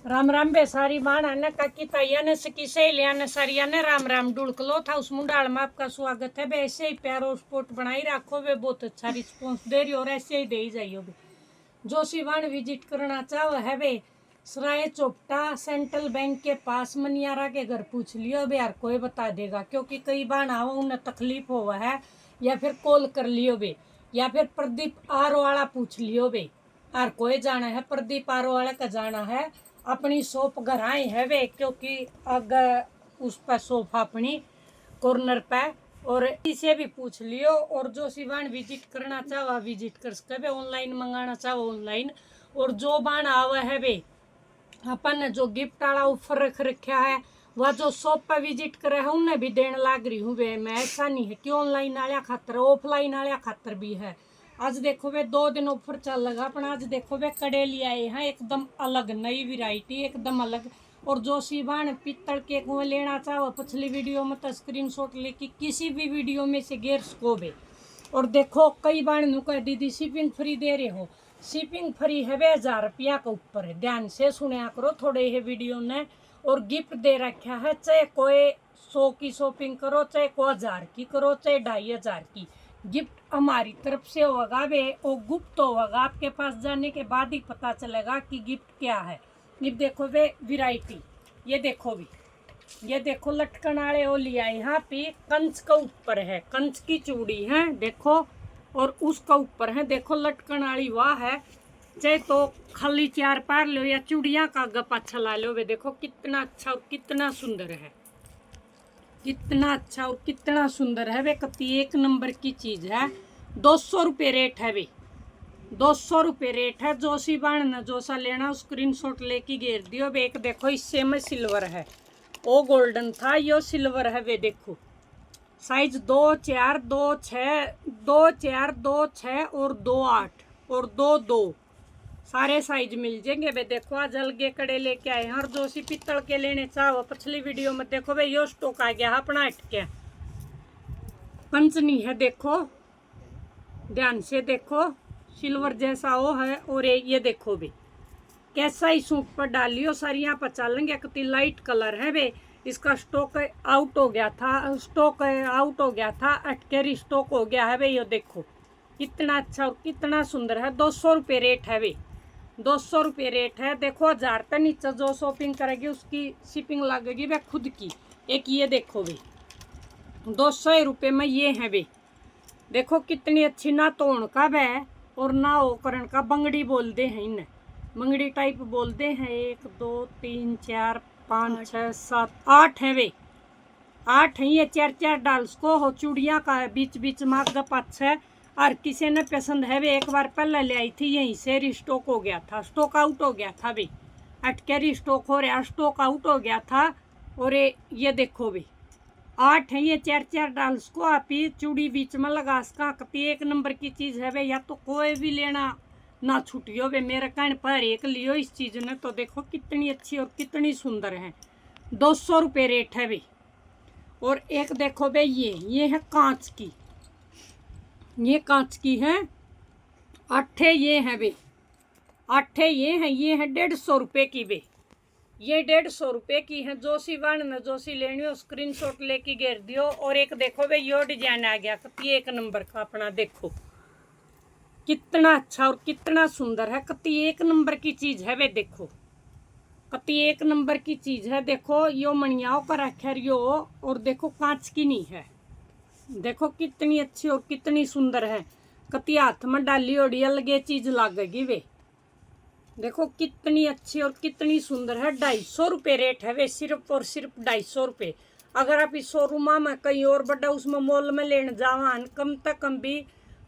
राम राम बेसारी बाण ने काकी ताइया ने सकी सहेलिया ने सारिया ने राम राम ढुलकलो था उस मुंडाल में आपका स्वागत है। बे ऐसे ही प्यार और स्पोर्ट बनाई रखो, वे बहुत अच्छा रिस्पॉन्स दे रही और ऐसे ही दे ही जाइयो। बे जो सिवान विजिट करना चाहो है वे सराय चोपटा सेंट्रल बैंक के पास मनियारा के घर पूछ लियो बे, यार कोई बता देगा, क्योंकि कई बार आओ उन्हें तकलीफ हुआ है या फिर कॉल कर लियो बे, या फिर प्रदीप आर वाला पूछ लियो बे। यार कोई जाना है प्रदीप आर वाला का जाना है, अपनी शॉप घर आए है वे, क्योंकि अगर उस पर शॉप अपनी कॉर्नर पे, और इसे भी पूछ लियो। और जो सिवान विजिट करना चाहो विजिट कर सकते, ऑनलाइन मंगाना चाहो ऑनलाइन। और जो बाण आवा है वे अपन जो गिफ्ट वाला ऑफर रख रखा है वह जो शॉप पर विजिट करे है उन्हें भी देने लाग रही हूँ वे। मैं ऐसा नहीं है कि ऑनलाइन आया खातर, ऑफलाइन आया खातर भी है। आज देखो वे 2 दिन ऑफर चल लगा, पर आज देखो वे कड़े ले आए हैं एकदम अलग नई वैरायटी एकदम अलग। और जो सिवान पित्तल के कुएं लेना चाहो पिछली वीडियो में तो स्क्रीनशॉट लेके किसी भी वीडियो में से गेर सको बे। और देखो कई बार नु कह दीदी शिपिंग फ्री दे रहे हो, शिपिंग फ्री है वे 1000 रुपया के ऊपर है, ध्यान से सुनया करो थोड़े ये वीडियो ने। और गिफ्ट दे रखा है, चाहे कोई 100 की शॉपिंग करो, चाहे कोई 1000 की करो, चाहे 2500 की, गिफ्ट हमारी तरफ से होगा वे। और गुप्त होगा, आपके पास जाने के बाद ही पता चलेगा कि गिफ्ट क्या है। ये देखो वे वैरायटी, ये देखो भी, ये देखो लटकन वाले वो लिया यहाँ पे कंच का ऊपर है, कंच की चूड़ी है देखो, और उसका ऊपर है देखो लटकन वाली वाह है। चाहे तो खाली 4 पार लो या चूड़ियाँ का गप्पा चला लो वे, देखो कितना अच्छा और कितना सुंदर है, कितना अच्छा और कितना सुंदर है वे। कति 1 नंबर की चीज है। 200 रुपये रेट है वे, 200 रुपये रेट है। जो सी बाण न जो सा लेना स्क्रीनशॉट लेके घेर दियो वे। एक देखो इससे में सिल्वर है, वो गोल्डन था, यो सिल्वर है वे। देखो साइज 2 4 2 6 2 4 2 6 और 2 8 और 2 2 सारे साइज मिल जाएंगे वे। देखो आज अलगे कड़े लेके आए हैं। और जो सी पित्तल के लेने चाहो पिछली वीडियो में देखो वे यो स्टॉक आ गया अपना अटके कंचनी है, देखो ध्यान से देखो सिल्वर जैसा वो है। और ये देखो भी कैसा ही सूट पर डालियो सारियाँ पर चलेंगे, कितनी लाइट कलर है वे। इसका स्टॉक आउट हो गया था, स्टॉक आउट हो गया था, अटकेरी स्टॉक हो गया है वे। ये देखो कितना अच्छा और कितना सुंदर है। 200 रुपये रेट है वे, 200 रुपये रेट है। देखो 1000 तक नीचे जो शॉपिंग करेगी उसकी शिपिंग लगेगी वे खुद की। एक ये देखो वे 200 रुपये में ये है वे, देखो कितनी अच्छी, ना तोड़ का वे और ना ओकरण का, बंगड़ी बोलते हैं इन्हें, मंगड़ी टाइप बोलते हैं। 1 2 3 4 5 6 7 8 है वे, 8 है। ये 4 डाल को हो चूड़िया का है, बीच बीच में आगे पाछे। और किसी ने पसंद है वे, एक बार पहले ले आई थी यहीं से रिस्टॉक हो गया था, स्टॉक आउट हो गया था वे, अटके रिस्टॉक हो रहा, स्टॉक आउट हो गया था। और ये देखो वे 8 है। ये 4 डाल्स को आप ही चूड़ी बीच में लगा सका, कति 1 नंबर की चीज है वे। या तो कोई भी लेना ना छुटियो वे, मेरे कहने पर एक लियो इस चीज ने। तो देखो कितनी अच्छी और कितनी सुंदर है। 200 रुपये रेट है वे। और एक देखो वे ये है कांच की, ये कांच की है, 8 ये है वे, 8 ये है। ये है 150 रुपये की वे, ये 150 रुपये की है। जो सी वन न जो सी लेनी हो स्क्रीनशॉट लेके घेर दियो। और एक देखो वे यो डिजाइन आ गया, कति 1 नंबर का अपना, देखो कितना अच्छा और कितना सुंदर है, कति 1 नंबर की चीज है वे। देखो कति 1 नंबर की चीज है। देखो यो मणियाओं का रखा यो, और देखो कांच की नहीं है, देखो कितनी अच्छी और कितनी सुंदर है। कति हाथ में डाली ओढ़ी अलगे चीज लगेगी वे। देखो कितनी अच्छी और कितनी सुंदर है। 250 रुपये रेट है वे, सिर्फ और सिर्फ 250 रुपये। अगर आप इस शोरूम में कहीं और बड़ा उसमें मॉल में लेने जावान कम तक कम भी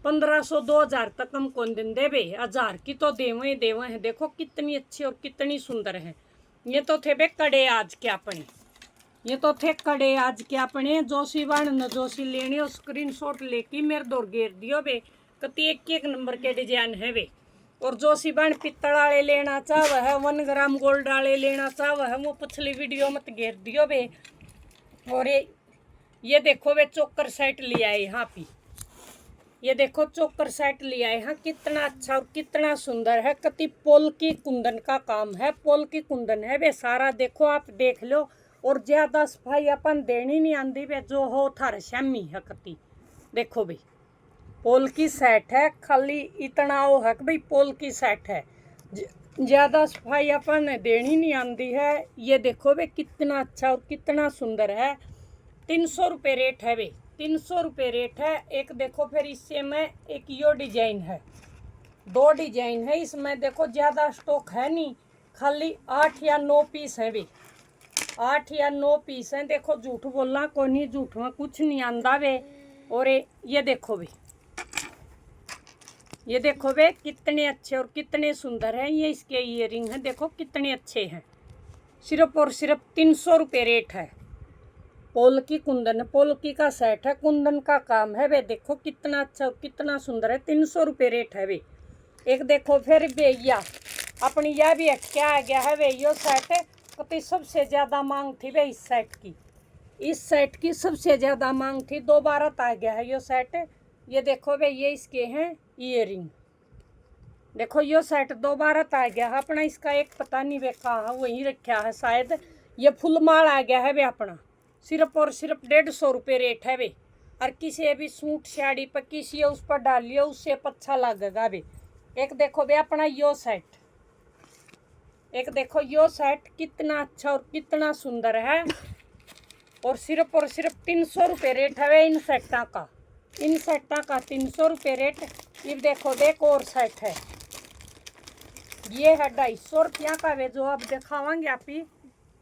1500 2000 तक कम कौन दिन दे बे, 1000 की तो देवे देवे हैं। देखो कितनी अच्छी और कितनी सुंदर है। ये तो थे बे कड़े आज के अपने, ये तो थे कड़े आज के अपने। जोशी वन न जोशी लेने और स्क्रीनशॉट लेके मेरे दौर घेर दियो बे, कति 1 नंबर के डिजाइन है वे। और जो सिबन पित्तल वाले लेना चाहे है, 1 ग्राम गोल्ड वाले लेना चाहे है, वो पिछली वीडियो मत घेर दियो बे। और ये देखो वे चोकर सेट लिया है यहाँ पे, ये देखो चोकर सेट लिया है, हाँ कितना अच्छा और कितना सुंदर है। कति पोल की कुंदन का काम है, पोल की कुंदन है वे सारा, देखो आप देख लो। और ज्यादा सफाई अपन देनी नहीं आंदी वे, जो हो थार श्यामी है कति। देखो भाई पोल की सेट है, खाली इतना वो है कि भाई पोल की सेट है, ज्यादा सफाई अपन देनी नहीं आंदी है। ये देखो वे कितना अच्छा और कितना सुंदर है। 300 रुपये रेट है वे, 300 रुपये रेट है। एक देखो फिर इससे में एक यो डिजाइन है, 2 डिजाइन है इसमें। देखो ज़्यादा स्टॉक है नहीं, खाली 8 या 9 पीस है वे, 8 या 9 पीस हैं। देखो झूठ बोलना कोई नहीं, झूठ में कुछ नहीं आंदा वे। और ये देखो वे, ये देखो वे कितने अच्छे और कितने सुंदर हैं। ये इसके ईयरिंग हैं, देखो कितने अच्छे हैं। सिर्फ और सिर्फ 300 रुपये रेट है। पोल की कुंदन, पोलकी का सेट है, कुंदन का काम है वे। देखो कितना अच्छा और कितना सुंदर है, 300 रुपये रेट है वे। एक देखो फिर भैया अपनी यह भी क्या आ गया है वे, यो सेट कति सबसे ज़्यादा मांग थी वे इस सेट की, इस सेट की सबसे ज़्यादा मांग थी। दोबारा आ गया है यो सेट। ये देखो वे ये इसके हैं ईयरिंग, देखो यो सेट दोबारा आ गया है अपना। इसका एक पता नहीं वे कहाँ है, वहीं रखा है शायद। ये फुल माल आ गया है वे अपना, सिर्फ और सिर्फ 150 रुपये रेट है वे। और किसी भी सूट साड़ी पर किसी उस पर डालिए उससे अच्छा लगेगा वे। एक देखो वे अपना यो सेट, एक देखो यो सेट कितना अच्छा और कितना सुंदर है। और सिर्फ 300 रुपये रेट है वे इन सेटा का, इन सेटा का 300 रुपये रेट। ये देखो एक और सेट है, ये है 250 रुपया का वे, जो अब दिखावांगे आप ही।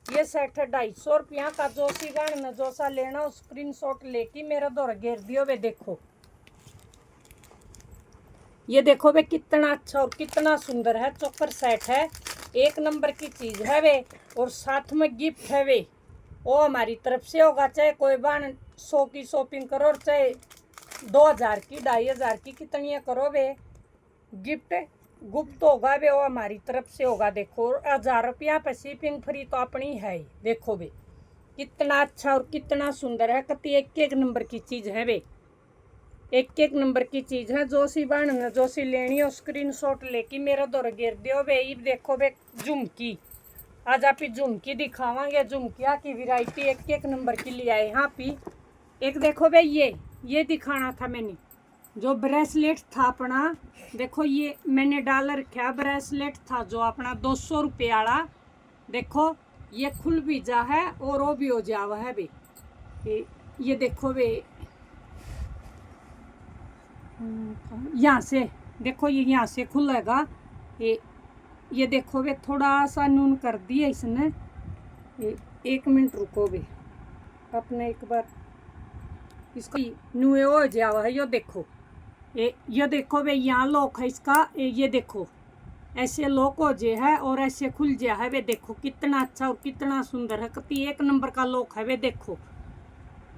ये सेट है 250 रुपया का। जो सी गान में जो सा लेना स्क्रीनशॉट लेके मेरा दौर घेर दियो वे। देखो ये देखो वे कितना अच्छा और कितना सुंदर है। चोकर सेट है, 1 नंबर की चीज है वे। और साथ में गिफ्ट है वे, वो हमारी तरफ से होगा। चाहे कोई बान 100 की शॉपिंग करो और चाहे 2000 की 2500 की कितनी करो वे, गिफ्ट गुप्त होगा वे, वो हमारी तरफ से होगा। देखो 1000 रुपया पर शिपिंग फ्री तो अपनी है ही। देखो वे कितना अच्छा और कितना सुंदर है। कति 1 नंबर की चीज़ है वे, 1 नंबर की चीज़ है। जो सी बन जो सी लेनी हो स्क्रीनशॉट लेके मेरा दौर घेर दियो वे। ये देखो वे झुमकी, आज आप झुमकी दिखावांगे। झुमकिया की वैरायटी 1 नंबर की ले आए यहाँ पे। एक देखो वे ये दिखाना था मैंने, जो ब्रेसलेट था अपना। देखो ये मैंने डाल रखा ब्रेसलेट था जो अपना 200 रुपये वाला। देखो ये खुल भी जा है और वो भी हो जावा है बे। ये देखो वे यहाँ से, देखो ये यहाँ से खुलेगा। ये देखो वे थोड़ा सा नून कर दिया इसने। 1 मिनट रुको वे, अपने एक बार इसको नुए हो जावा है। यो देखो ये देखो वे यहाँ लॉक है इसका। ये देखो ऐसे लॉक हो जे है और ऐसे खुल जा है वे। देखो कितना अच्छा और कितना सुंदर है। कति 1 नंबर का लॉक है वे। देखो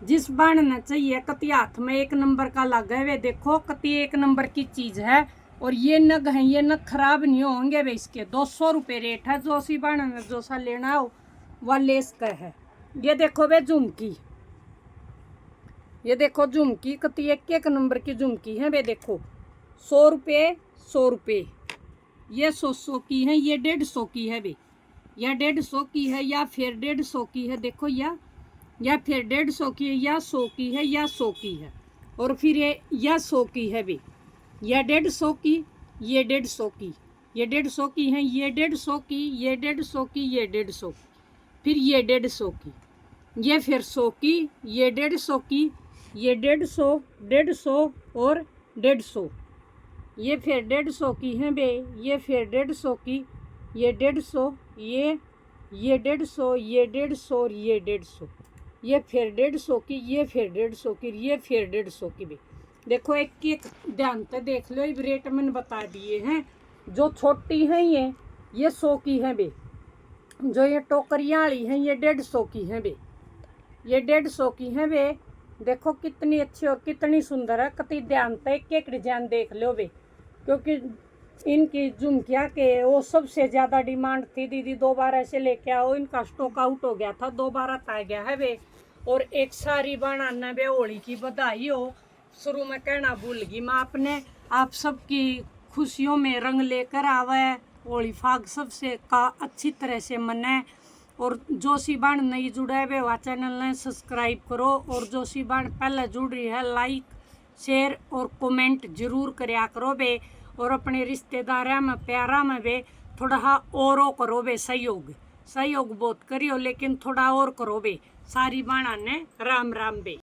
जिस बनना चाहिए कति हाथ में 1 नंबर का लगा है वे। देखो कति 1 नंबर की चीज़ है। और ये नग हैं, ये नग खराब नहीं होंगे वे। इसके 200 रुपये रेट है। जो सी बनना जो सा लेना हो वह लेस का है। ये देखो वे झुमकी, ये देखो झुमकी कति 1 नंबर की झुमकी है वे। देखो 100 रुपये 100 रुपये, ये 100 की है, ये 150 की है वे। या 150 की है या फिर 150 की है। देखो या फिर 150 की है या 100 की है या 100 की है। और फिर ये या 100 की है वे। या 150 की, ये 150 की, ये 150 की है, ये 150 की, ये 150 की, ये 150 की, फिर ये 150 की, ये फिर 100 की, ये 150 की, ये 150, 150 और 150, ये फिर 150 की है बे। ये फिर 150 की, ये 150, ये 150, ये 150 और ये 150, ये फिर 150 की, ये फिर 150 की, ये फिर 150 की बे। देखो एक ध्यान से देख लो, ये रेट मैंने बता दिए हैं। जो छोटी हैं ये 100 की है बे। जो ये टोकरियाँ वाली हैं ये 150 की हैं बे, ये 150 की हैं बे। देखो कितनी अच्छी और कितनी सुंदर है। कति ध्यान से एक डिजाइन देख लो बे, क्योंकि इनकी झुमकिया के वो सबसे ज़्यादा डिमांड थी। दीदी 2 बार ऐसे लेके आओ, इनका स्टॉक आउट हो गया था, दोबारा आ गया है बे। और एक साड़ी बनाना बे, होली की बधाई हो। शुरू में कहना भूल गई मैं आपने, आप सबकी खुशियों में रंग लेकर आवे, होली फाग सबसे का अच्छी तरह से मनाए। और जो सी बाण नहीं जुड़ा है वह चैनल ने सब्सक्राइब करो, और जो सी बाण पहले जुड़ रही है लाइक शेयर और कमेंट जरूर करया करो बे। और अपने रिश्तेदारा में प्यारा में बे थोड़ा और करो बे, सहयोग बहुत करियो लेकिन थोड़ा और करो बे। सारी बाणा ने राम राम बे।